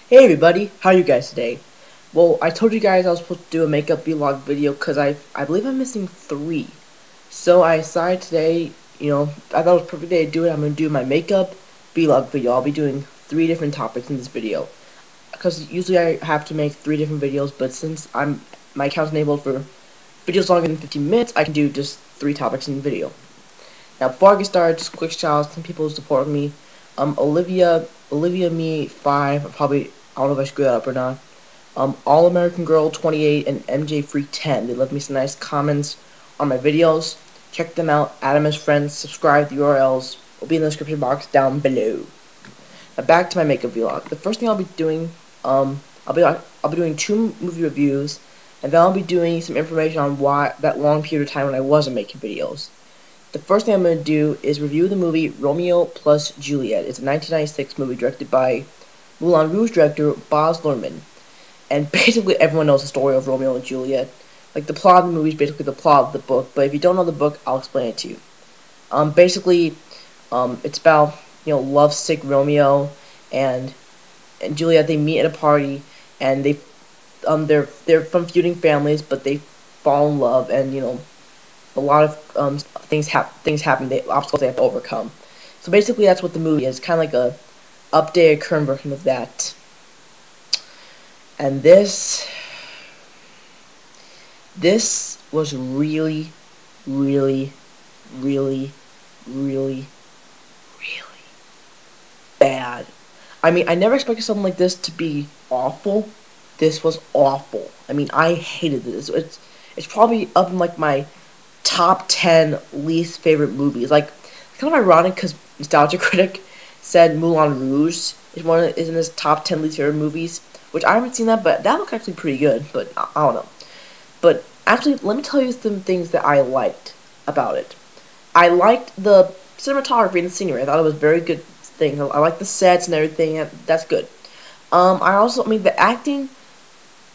Hey everybody, how are you guys today? Well, I told you guys I was supposed to do a makeup vlog video because I believe I'm missing 3. So I decided today, I thought it was a perfect day to do it. I'm going to do my makeup vlog video. I'll be doing 3 different topics in this video. Because usually I have to make 3 different videos, but since my account's enabled for videos longer than 15 minutes, I can do just 3 topics in the video. Now, before I get started, just a quick shout out to some people who support me. Olivia Me 5, I don't know if I screwed that up or not. All American Girl 28 and MJ Free 10. They left me some nice comments on my videos. Check them out. Add them as friends. Subscribe. The URLs will be in the description box down below. Now back to my makeup vlog. The first thing I'll be doing, I'll be doing 2 movie reviews, and then I'll be doing some information on why that long period of time when I wasn't making videos. The first thing I'm going to do is review the movie Romeo plus Juliet. It's a 1996 movie directed by Moulin Rouge director Baz Luhrmann. And basically everyone knows the story of Romeo and Juliet. Like, the plot of the movie is basically the plot of the book, but if you don't know the book, I'll explain it to you. Basically, it's about, lovesick Romeo and Juliet. They meet at a party, and they're from feuding families, but they fall in love, and, a lot of things happen, obstacles they have to overcome. So basically, that's what the movie is. Kind of like a updated, current version of that. And this was really, really, really, really, really bad. I mean, I never expected something like this to be awful. This was awful. I mean, I hated this. It's probably up in like my top 10 least favorite movies. Like, it's kind of ironic because Nostalgia Critic said Moulin Rouge is in his top 10 least favorite movies, which I haven't seen that, but that looks actually pretty good. But I don't know. But actually, let me tell you some things that I liked about it. I liked the cinematography and the scenery. I thought it was very good thing. I like the sets and everything. That's good. I mean, the acting.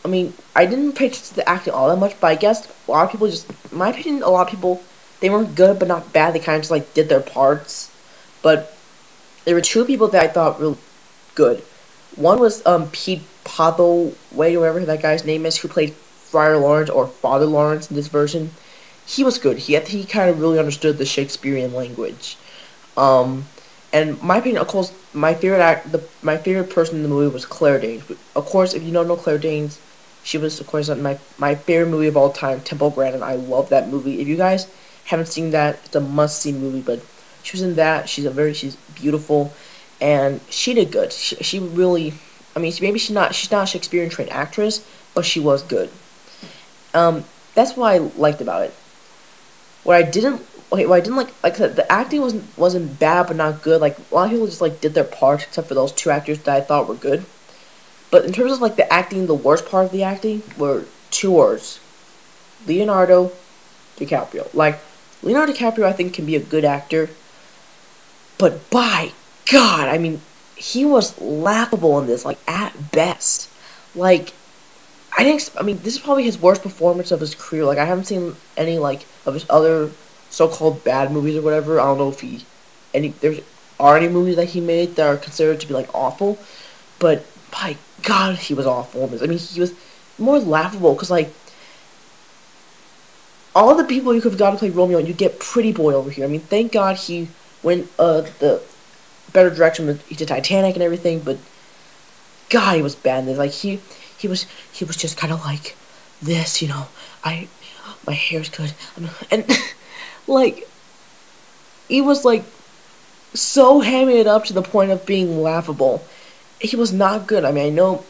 I mean, I didn't pay attention to the acting all that much, but I guess a lot of people just, in my opinion, a lot of people, they weren't good but not bad. They kind of just like did their parts. But there were 2 people that I thought were good. One was Pete Pothaway, or whatever that guy's name is, who played Friar Lawrence or Father Lawrence in this version. He was good. He kind of really understood the Shakespearean language. Um, and my opinion, of course, my favorite person in the movie was Claire Danes. Of course, if you don't know Claire Danes, she was, of course, my favorite movie of all time, Temple Grandin. I love that movie. If you guys haven't seen that, it's a must-see movie. But she was in that. She's beautiful, and she did good. She really, I mean, maybe she's not a Shakespearean trained actress, but she was good. That's what I liked about it. What I didn't what I didn't like I said, the acting wasn't bad but not good. Like, a lot of people just like did their part, except for those 2 actors that I thought were good. But in terms of like the acting, the worst part of the acting were 2 words: Leonardo DiCaprio. Like, Leonardo DiCaprio, I think, can be a good actor, but by God, I mean, he was laughable in this, like, at best. Like, I mean, this is probably his worst performance of his career. Like, I haven't seen any, like, of his other so-called bad movies or whatever. I don't know if there are any movies that he made that are considered to be, like, awful. But, by God, he was awful in this. I mean, he was more laughable, because, like, all the people you could have got to play Romeo, and you get Pretty Boy over here. I mean, thank God he went, the better direction with he did Titanic and everything, but God, he was bad in this. Like, he was just kind of like this, my hair's good, and like, he was like so hamming it up to the point of being laughable. He was not good. I mean, I know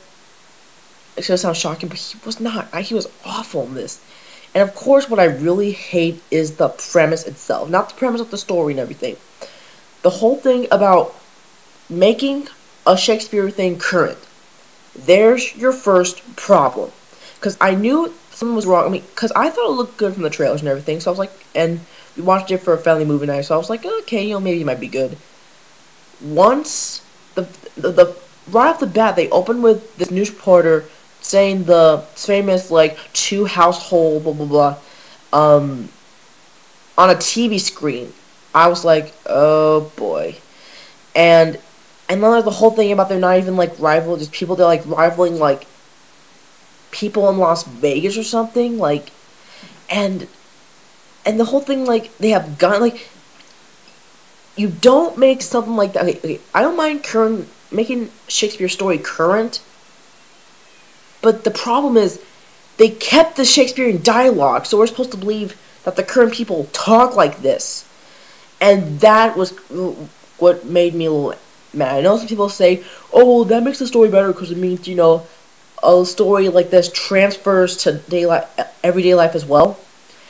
it's gonna sound shocking, but he was not. He was awful in this. And of course, what I really hate is the premise itself, not the premise of the story and everything. The whole thing about making a Shakespeare thing current. There's your first problem. Because I knew something was wrong. I mean, because I thought it looked good from the trailers and everything. So I was like, and we watched it for a family movie night. So I was like, okay, maybe it might be good. Once the right off the bat, they opened with this news reporter saying the famous, like, 2 household blah blah blah on a TV screen. I was like, oh boy. And And then there's the whole thing about they're not even like rival, just people, they're like rivaling like people in Las Vegas or something, like, and the whole thing, like, they have gun, like, you don't make something like that. Okay, I don't mind current making Shakespeare's story current, but the problem is they kept the Shakespearean dialogue, so we're supposed to believe that the current people talk like this, and that was what made me a little mad. I know some people say, "Oh, that makes the story better because it means a story like this transfers to everyday life as well."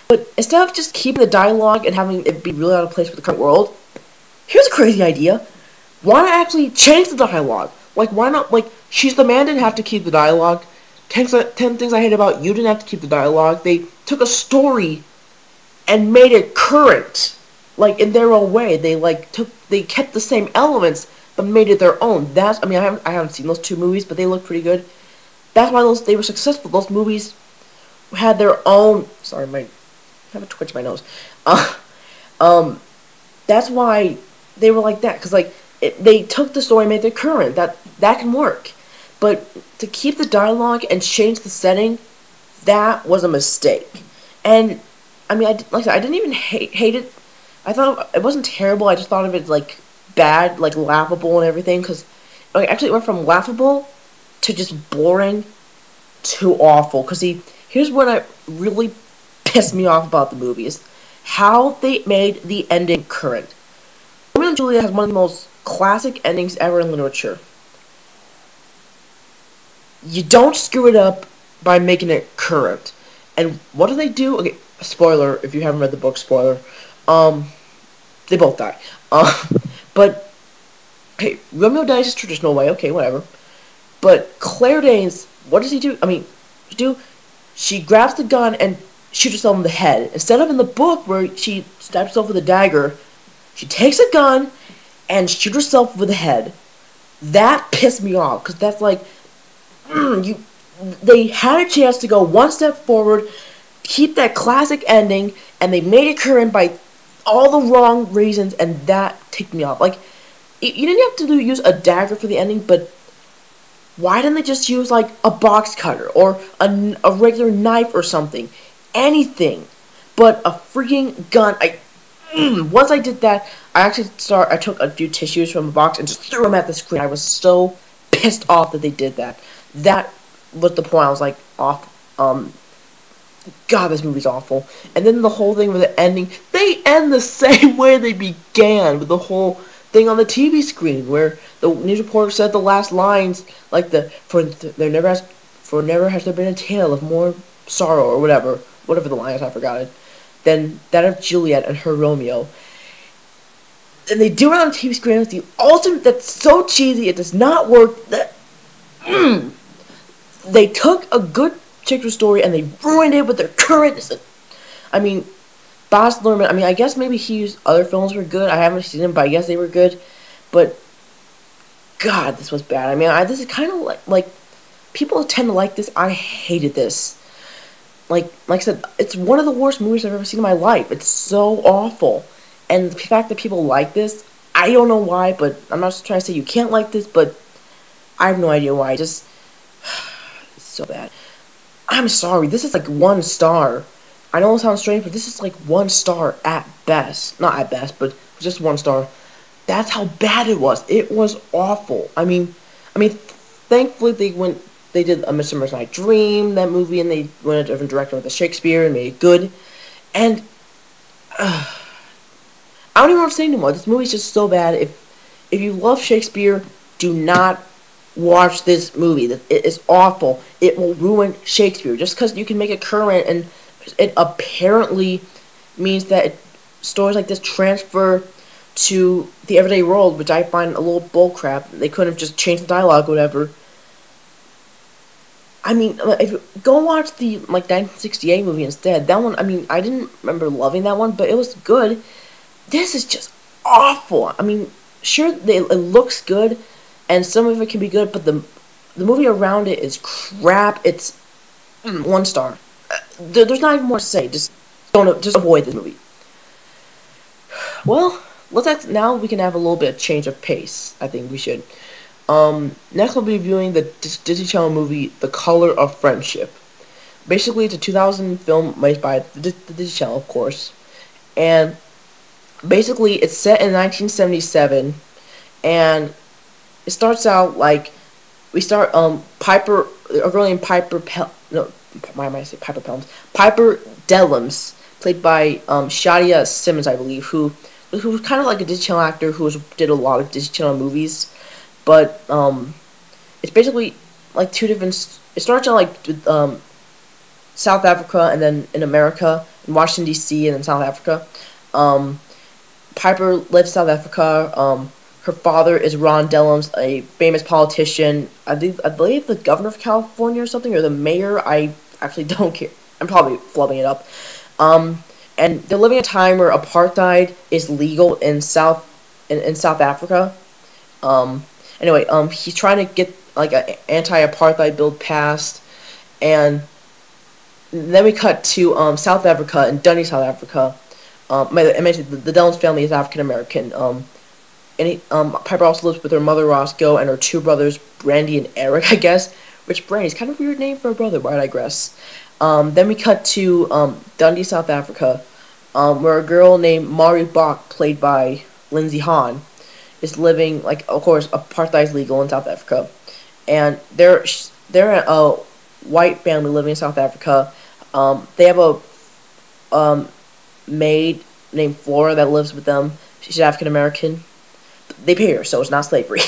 But instead of just keeping the dialogue and having it be really out of place with the current world, here's a crazy idea. Why not actually change the dialogue? Like, why not, like, She's the Man didn't have to keep the dialogue. 10 Things I Hate About You didn't have to keep the dialogue. They took a story and made it current, like, in their own way. They kept the same elements, but made it their own. I haven't seen those two movies, but they look pretty good. That's why they were successful. Those movies had their own, sorry, I have a twitch in my nose. Um, that's why they were like that, because they took the story and made it current. That can work, but to keep the dialogue and change the setting, that was a mistake. And like I said, I didn't even hate it. I thought it wasn't terrible. I just thought of it like bad, like laughable and everything. Because actually, it went from laughable to just boring to awful. Because here's what really pissed me off about the movie is how they made the ending current. Romeo and Juliet has one of the most classic endings ever in literature. You don't screw it up by making it current. And what do they do? Okay, spoiler, if you haven't read the book, spoiler. They both die. But, hey, Romeo dies his traditional way, okay, whatever. But Claire Danes, what does he do? She grabs the gun and shoots herself in the head. Instead of in the book where she stabs herself with a dagger, she takes a gun and shoots herself with the head. That pissed me off, because that's like, they had a chance to go one step forward, keep that classic ending, and they made it current by all the wrong reasons, and that ticked me off. Like, you didn't have to use a dagger for the ending, but why didn't they just use, like, a box cutter, or a regular knife or something? Anything but a freaking gun. Once I did that, I took a few tissues from a box and just threw them at the screen. I was so pissed off that they did that. That was the point. I was like, off. God, this movie's awful. And then the whole thing with the ending, they end the same way they began, with the whole thing on the TV screen, where the news reporter said the last lines, like for never has there been a tale of more sorrow, or whatever the line is, I forgot it, than that of Juliet and her Romeo. And they do it on the TV screen. It's the ultimate. That's so cheesy. It does not work. They took a good Shakespeare story and they ruined it with their current. Baz Luhrmann. I guess maybe his other films were good. I haven't seen them, but I guess they were good. But God, this was bad. This is kind of like people tend to like this. I hated this. Like I said, it's one of the worst movies I've ever seen in my life. It's so awful. And the fact that people like this, I don't know why, but I'm not trying to say you can't like this, but I have no idea why. It's so bad. I'm sorry, this is like 1 star. I know it sounds strange, but this is like 1 star at best. Not at best, but just 1 star. That's how bad it was. It was awful. Thankfully they did A Midsummer's Night Dream, that movie, and they went a different direction with the Shakespeare and made it good. And I don't even want to say anymore. This movie's just so bad. If you love Shakespeare, do not watch this movie. It is awful. It will ruin Shakespeare. Just because you can make it current, and it apparently means that stories like this transfer to the everyday world, which I find a little bullcrap. They couldn't have just changed the dialogue or whatever. If you go watch the 1968 movie instead, that one, I didn't remember loving that one, but it was good. This is just awful. Sure, it looks good, and some of it can be good, but the movie around it is crap. It's 1 star. There's not even more to say. Just avoid this movie. Well, now we can have a little bit of change of pace. I think we should. Next we'll be reviewing the Disney Channel movie The Color of Friendship. Basically, it's a 2000 film made by the Disney Channel, of course, and basically it's set in 1977, and it starts out like we start Piper, a girl named no, why am I saying Piper Pelhams? Piper Dellums, played by Shadia Simmons, I believe, who was kind of like a Disney Channel actor did a lot of Disney Channel movies, but it's basically like two different. It starts out like with, South Africa, and then in America, in Washington D.C., and then South Africa. Um, Piper lives in South Africa. Her father is Ron Dellums, a famous politician. I believe the governor of California or something, or the mayor. I actually don't care. I'm probably flubbing it up. Um, and they're living a time where apartheid is legal in South Africa. Um, anyway, he's trying to get like an anti-apartheid bill passed, and then we cut to South Africa, in Dundee, South Africa. I mentioned the Dellums family is African American. Piper also lives with her mother Roscoe and her two brothers Brandy and Eric, I guess. Which Brandy's kind of a weird name for a brother, but I digress. Then we cut to Dundee, South Africa, where a girl named Mari Bach, played by Lindsay Hahn, is living. Like, of course, apartheid is legal in South Africa, and they're a white family living in South Africa. They have a maid named Flora that lives with them. She's African American. They pay her, so it's not slavery.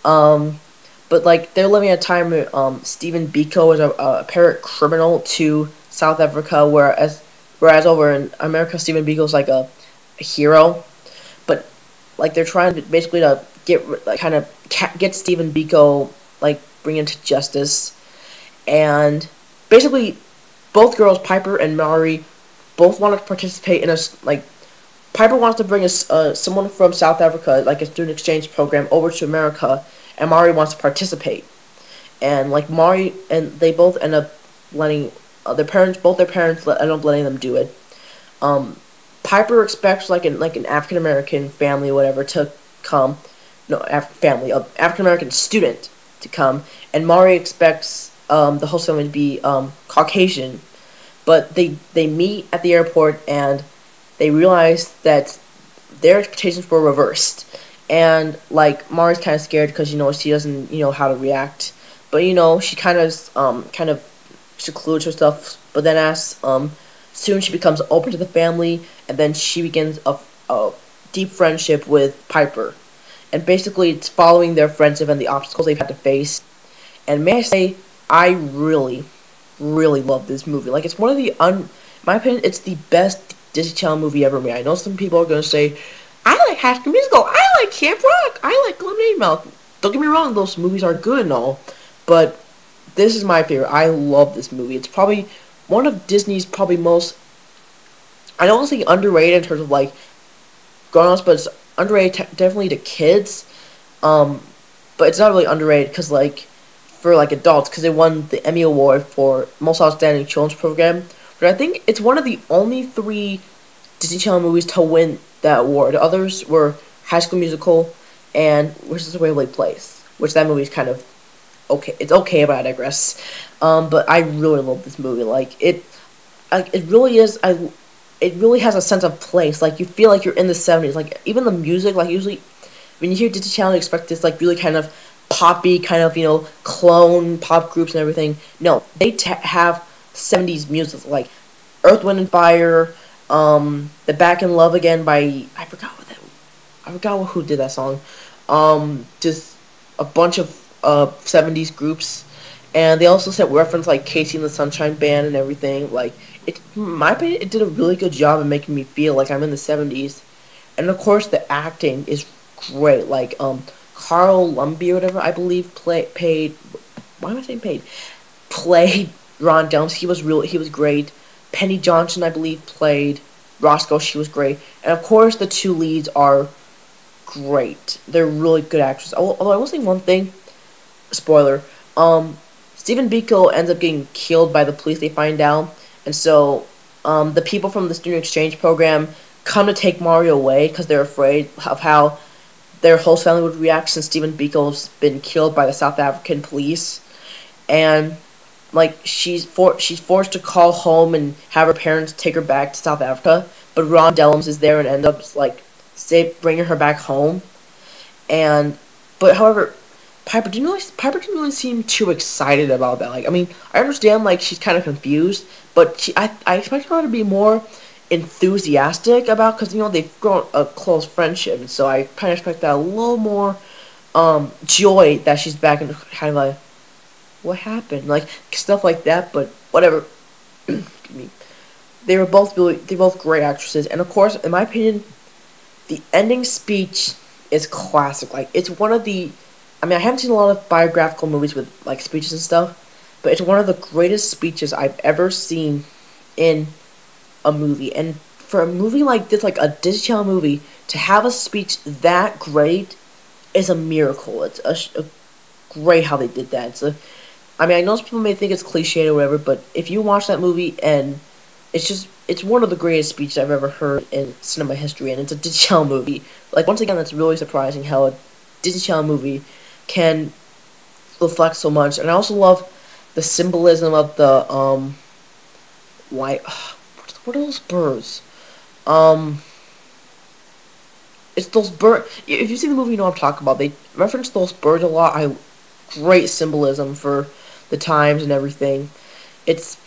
um, but like they're living at a time where Stephen Biko is a apparent criminal to South Africa, whereas over in America Stephen Biko is like a hero. But like they're trying to basically to get Stephen Biko, like bring him to justice, and basically both girls, Piper and Mari, both want to participate in like Piper wants to bring someone from South Africa, like a student exchange program, over to America, and Mari wants to participate. And like Mari and they both end up letting both their parents end up letting them do it. Piper expects like an African American family or whatever to come, no family, African American student to come, and Mari expects the host family to be Caucasian, but they meet at the airport and they realize that their expectations were reversed, and like Mari's kind of scared because she doesn't how to react, but she kind of secludes herself, but then as soon she becomes open to the family, and then she begins a deep friendship with Piper, and basically it's following their friendship and the obstacles they've had to face. And may I say, I really, really love this movie. Like, it's one of in my opinion, it's the best Disney Channel movie ever made. I know some people are going to say, I like High School Musical, I like Camp Rock, I like Lemonade Mouth. Don't get me wrong, those movies are good and all, but this is my favorite. I love this movie. It's probably one of Disney's probably most, I don't want to say underrated in terms of like grown-ups, but it's underrated definitely to kids. But it's not really underrated because like for like adults, because it won the Emmy Award for Most Outstanding Children's Program. But I think it's one of the only 3 Disney Channel movies to win that award. The others were High School Musical and Where's the Waverly Place, which that movie is kind of okay. It's okay, but I digress. But I really love this movie. It really is. It really has a sense of place. Like, you feel like you're in the 70s. Like, even the music, like, usually when you hear Disney Channel, you expect this, like, really kind of poppy, kind of, clone pop groups and everything. No, they have 70s music, like Earth, Wind, and Fire, the Back in Love Again by, I forgot who did that song. Just a bunch of 70s groups. And they also set reference, like, Casey and the Sunshine Band and everything. Like, in my opinion, it did a really good job of making me feel like I'm in the 70s. And, of course, the acting is great. Like, Carl Lumbly or whatever, I believe, played Ron Dellums. He was great. Penny Johnson, I believe, played Roscoe. She was great. And, of course, the 2 leads are great. They're really good actors. Although I will say one thing, spoiler, Stephen Biko ends up getting killed by the police, they find out, and so the people from the student exchange program come to take Mario away because they're afraid of how their whole family would react since Stephen Biko's been killed by the South African police. And like she's forced to call home and have her parents take her back to South Africa, but Ron Dellums is there and ends up like bringing her back home. And but however, Piper didn't really seem too excited about that. Like, I mean, I understand like she's kind of confused, but I expect her to be more enthusiastic about, because they've grown a close friendship, and so I kind of expect that a little more joy that she's back, and kind of like, what happened, like stuff like that. But whatever. Excuse me. They're both great actresses, and of course, in my opinion, the ending speech is classic. Like, it's one of the, I mean, I haven't seen a lot of biographical movies with like speeches and stuff, but it's one of the greatest speeches I've ever seen in a movie. And for a movie like this, like a Disney Channel movie, to have a speech that great is a miracle. It's a great how they did that. I mean, I know some people may think it's cliche or whatever, but if you watch that movie, and it's one of the greatest speeches I've ever heard in cinema history, and it's a Disney Channel movie. Like, once again, that's really surprising how a Disney Channel movie can reflect so much. And I also love the symbolism of the, what are those birds? It's those birds. If you see the movie, you know what I'm talking about. They reference those birds a lot. Great symbolism for the times and everything. If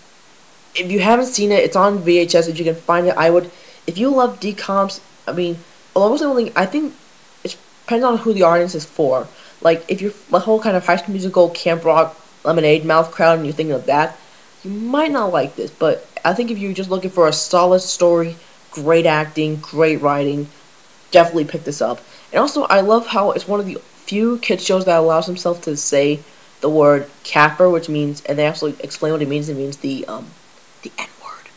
you haven't seen it, it's on VHS. If you can find it, I would. If you love DComs, I mean, almost only, I think it depends on who the audience is for. Like, if you're the whole kind of High School Musical, Camp Rock, Lemonade mouth crowd, and you're thinking of that, you might not like this. But I think if you're just looking for a solid story, great acting, great writing, definitely pick this up. And also, I love how it's one of the few kids shows that allows himself to say the word capper, which means, and they actually explain what it means. It means the N-word.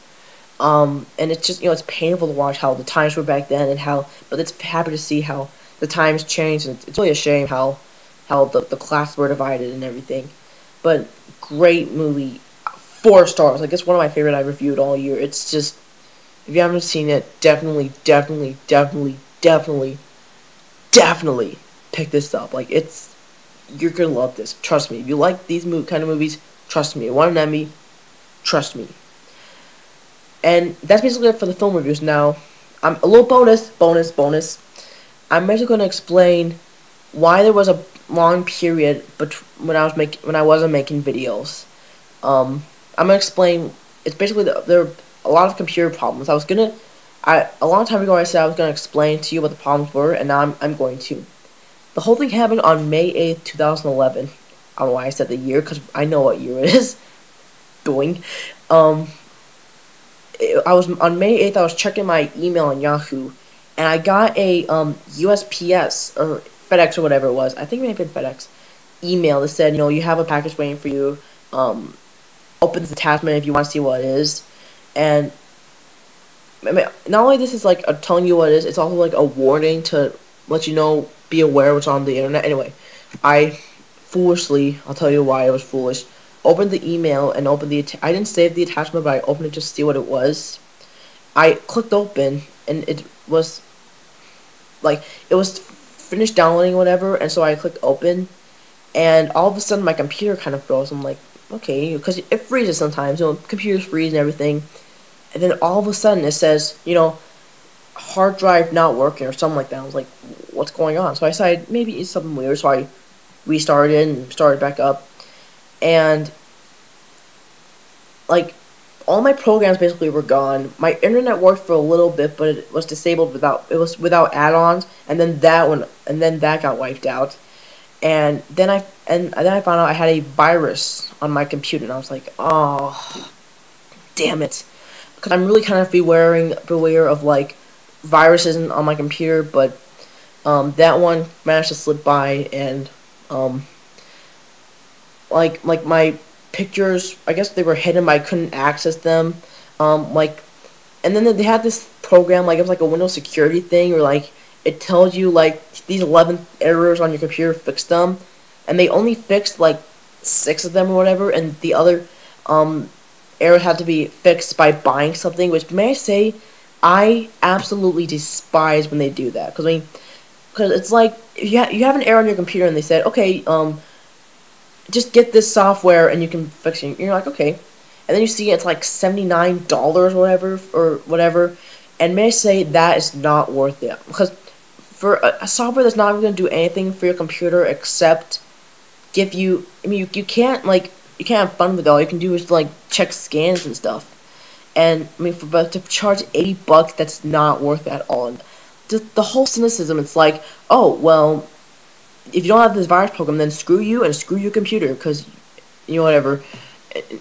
And it's just, it's painful to watch how the times were back then, and how, but it's happy to see how the times changed, and it's really a shame how the classes were divided and everything. But great movie, 4 stars. Like, it's one of my favorite I reviewed all year. It's just, if you haven't seen it, definitely pick this up. Like, you're gonna love this. Trust me. If you like these kind of movies, trust me. It won an Emmy. Trust me. And that's basically it for the film reviews. Now, I'm a little bonus. I'm basically going to explain why there was a long period when I wasn't making videos. I'm gonna explain. It's basically there are a lot of computer problems. A long time ago I said I was gonna explain to you what the problems were, and now I'm going to. The whole thing happened on May 8th, 2011. I don't know why I said the year, because I know what year it is. Doing. I was on May 8th. I was checking my email on Yahoo, and I got a USPS or FedEx or whatever it was. I think it may have been FedEx email that said, you have a package waiting for you. Open this attachment if you want to see what it is. And I mean, not only this is like telling you what it is, it's also like a warning to let you know, be aware what's on the internet. Anyway, I foolishly, I'll tell you why I was foolish, opened the email and opened I didn't save the attachment, but I opened it just to see what it was. I clicked open, and it was finished downloading or whatever, and so I clicked open, and all of a sudden my computer kind of froze. I'm like, okay, because it freezes sometimes, computers freeze and everything, and then all of a sudden it says, hard drive not working or something like that. I was like, what's going on? So I decided maybe it's something weird, so I restarted and started back up, and like, all my programs basically were gone. My internet worked for a little bit, but it was disabled without add-ons, and then that got wiped out. And then I found out I had a virus on my computer, and I was like, oh, damn it. Because I'm really kind of beware of like viruses on my computer, but that one managed to slip by, and like my pictures, I guess they were hidden, but I couldn't access them. And then they had this program, like, it was like a Windows security thing, where like it tells you like these 11 errors on your computer, fix them, and they only fixed like 6 of them or whatever, and the other errors had to be fixed by buying something. Which, may I say, I absolutely despise when they do that, because because it's like if you have an error on your computer and they said, okay, just get this software and you can fix it. You're like, okay, and then you see it's like $79 or whatever, and may I say that is not worth it, because for a software that's not even going to do anything for your computer except give you, I mean, you can't like you can't have fun with it. All you can do is like check scans and stuff. And I mean, but to charge $80, that's not worth it at all. And the whole cynicism, it's like, oh well, if you don't have this virus program, then screw you and screw your computer, because you know whatever.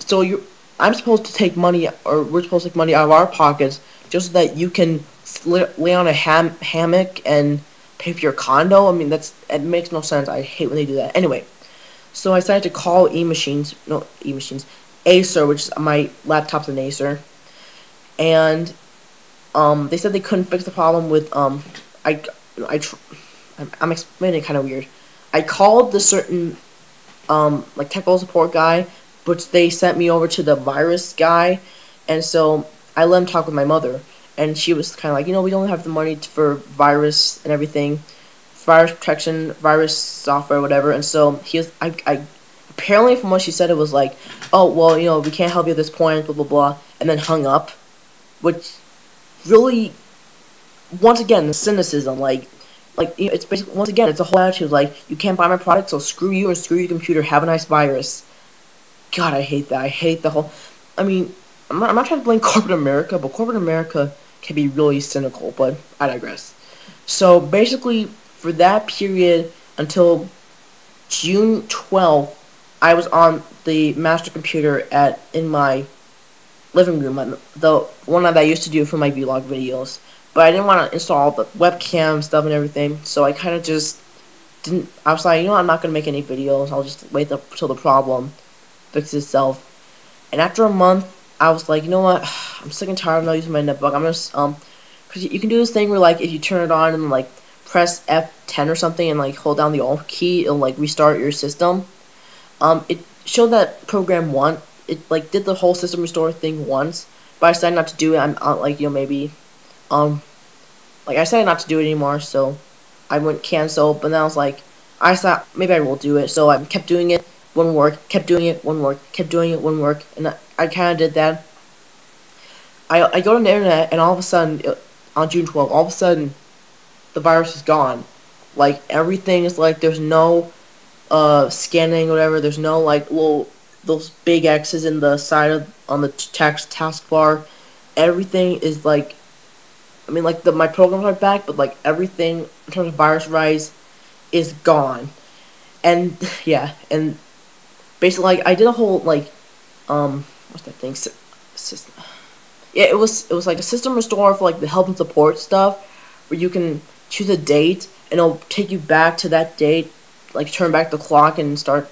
So I'm supposed to take money, or we're supposed to take money out of our pockets just so that you can lay on a hammock and pay for your condo. I mean, it makes no sense. I hate when they do that. Anyway, so I decided to call Acer, which is my laptop's an Acer, and they said they couldn't fix the problem with I I I'm explaining it kind of weird. I called the certain like technical support guy, but they sent me over to the virus guy, and so I let him talk with my mother, and she was kind of like, we don't have the money for virus and everything, virus protection, virus software, whatever, and so I apparently from what she said, it was like, oh well, we can't help you at this point, blah blah blah, and then hung up, which really, once again, the cynicism, it's basically, once again, it's a whole attitude, like, you can't buy my product, so screw you and screw your computer, have a nice virus. God, I hate that. I hate the whole, I mean, I'm not trying to blame corporate America, but corporate America can be really cynical, but I digress. So, basically, for that period, until June 12th, I was on the master computer in my living room, the one that I used to do for my vlog videos. But I didn't want to install the webcam stuff and everything, so I kind of just didn't. I was like, I'm not gonna make any videos. I'll just wait till the problem fixes itself. And after a month, I was like, you know what? I'm sick and tired of not using my netbook. I'm just because you can do this thing where like if you turn it on and like press F10 or something and like hold down the Alt key, it'll like restart your system. It showed that program once. It like did the whole system restore thing once, but I decided not to do it. I'm like maybe like I decided not to do it anymore, so I went cancel. But then I was like, I thought maybe I will do it, so I kept doing it, wouldn't work, kept doing it, wouldn't work, kept doing it, wouldn't work, and I kind of did that. I go on the internet, and all of a sudden, on June 12th, all of a sudden, the virus is gone. Like everything is like there's no scanning or whatever. There's no like those big X's in the side on the taskbar. Everything is like, I mean, like my programs are back, but like everything in terms of virus rise is gone. And yeah, and basically, like I did a whole like what's that thing? System. Yeah, it was like a system restore for like the help and support stuff, where you can choose a date and it'll take you back to that date, like turn back the clock and start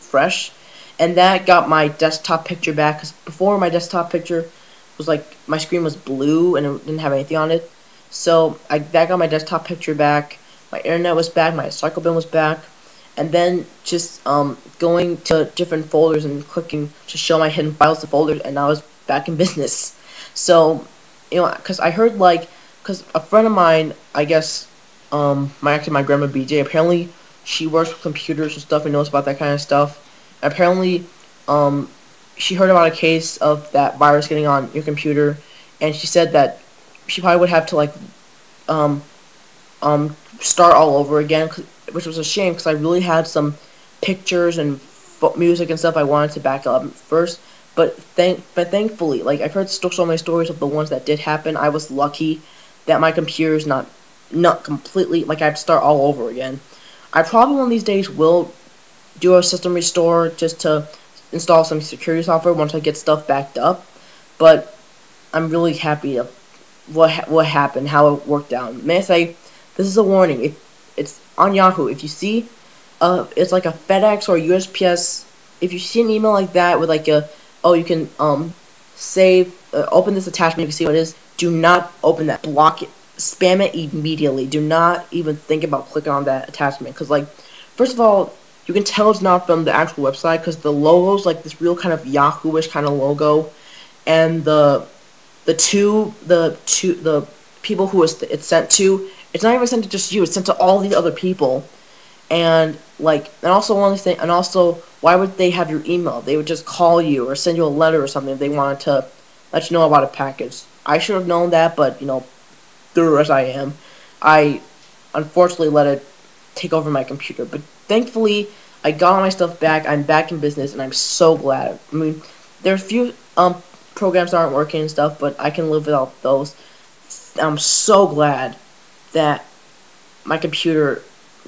fresh. And that got my desktop picture back, because before my desktop picture was like my screen was blue and it didn't have anything on it. So that got my desktop picture back. My internet was back. My cycle bin was back. And then just going to different folders and clicking to show my hidden files to folders, and I was back in business. So because I heard because a friend of mine, I guess, my grandma BJ, apparently she works with computers and stuff and knows about that kind of stuff. Apparently, she heard about a case of that virus getting on your computer, and she said that she probably would have to like start all over again, which was a shame, because I really had some pictures and music and stuff I wanted to back up first. But thankfully, like I've heard so many stories of the ones that did happen. I was lucky that my computer is not completely, like I have to start all over again. I probably one of these days will do a system restore just to install some security software once I get stuff backed up. But I'm really happy of what happened, how it worked out. May I say, this is a warning. It's on Yahoo. If you see, it's like a FedEx or USPS. If you see an email like that with like you can save, open this attachment, you can see what it is. Do not open that. Block it. Spam it immediately. Do not even think about clicking on that attachment, because like, first of all, you can tell it's not from the actual website, because the logo's like this real kind of Yahoo-ish kind of logo, and the the people who it's sent to, it's not even sent to just you. It's sent to all these other people. And also one thing, and also, why would they have your email? They would just call you or send you a letter or something if they wanted to let you know about a package. I should have known that, but through as I am, I unfortunately let it take over my computer. But thankfully, I got all my stuff back. I'm back in business, and I'm so glad. I mean, there's a few programs that aren't working and stuff, but I can live without those. I'm so glad that my computer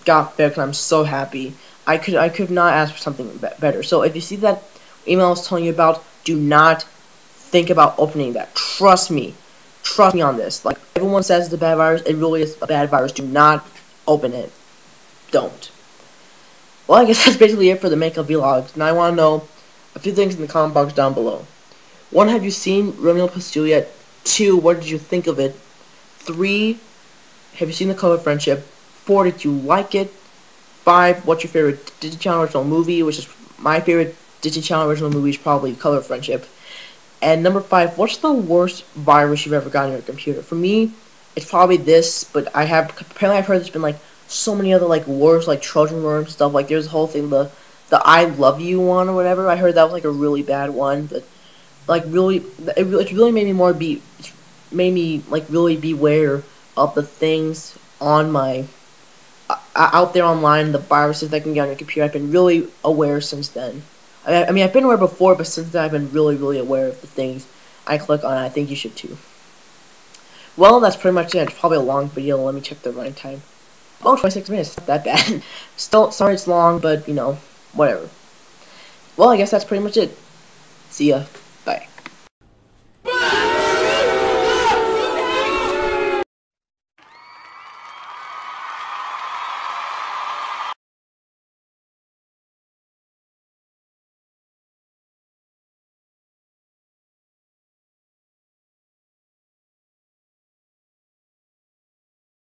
got fixed. I'm so happy. I could not ask for something better. So if you see that email I was telling you about, do not think about opening that. Trust me. Trust me on this. Like, everyone says it's a bad virus, it really is a bad virus. Do not open it. Don't. Well, I guess that's basically it for the makeup vlogs. Now I want to know a few things in the comment box down below. 1, have you seen Romeo plus Juliet? 2, what did you think of it? 3, have you seen The Color of Friendship? 4, did you like it? 5, what's your favorite Disney Channel original movie? Which is my favorite Disney Channel original movie is probably Color of Friendship. And number 5, what's the worst virus you've ever gotten on your computer? For me, it's probably this, but apparently I've heard there's been like so many other like worse, like Trojan worm stuff. Like there's a whole thing, the I love you one or whatever. I heard that was like a really bad one, but like it really made me like really beware of the things on my out there online, the viruses that can get on your computer. I've been really aware since then. I mean, I've been aware before, but since then I've been really, really aware of the things I click on. I think you should too. Well, that's pretty much it. It's probably a long video. Let me check the running time. Oh, 26 minutes. Not that bad. Still, sorry it's long, but, whatever. Well, I guess that's pretty much it. See ya.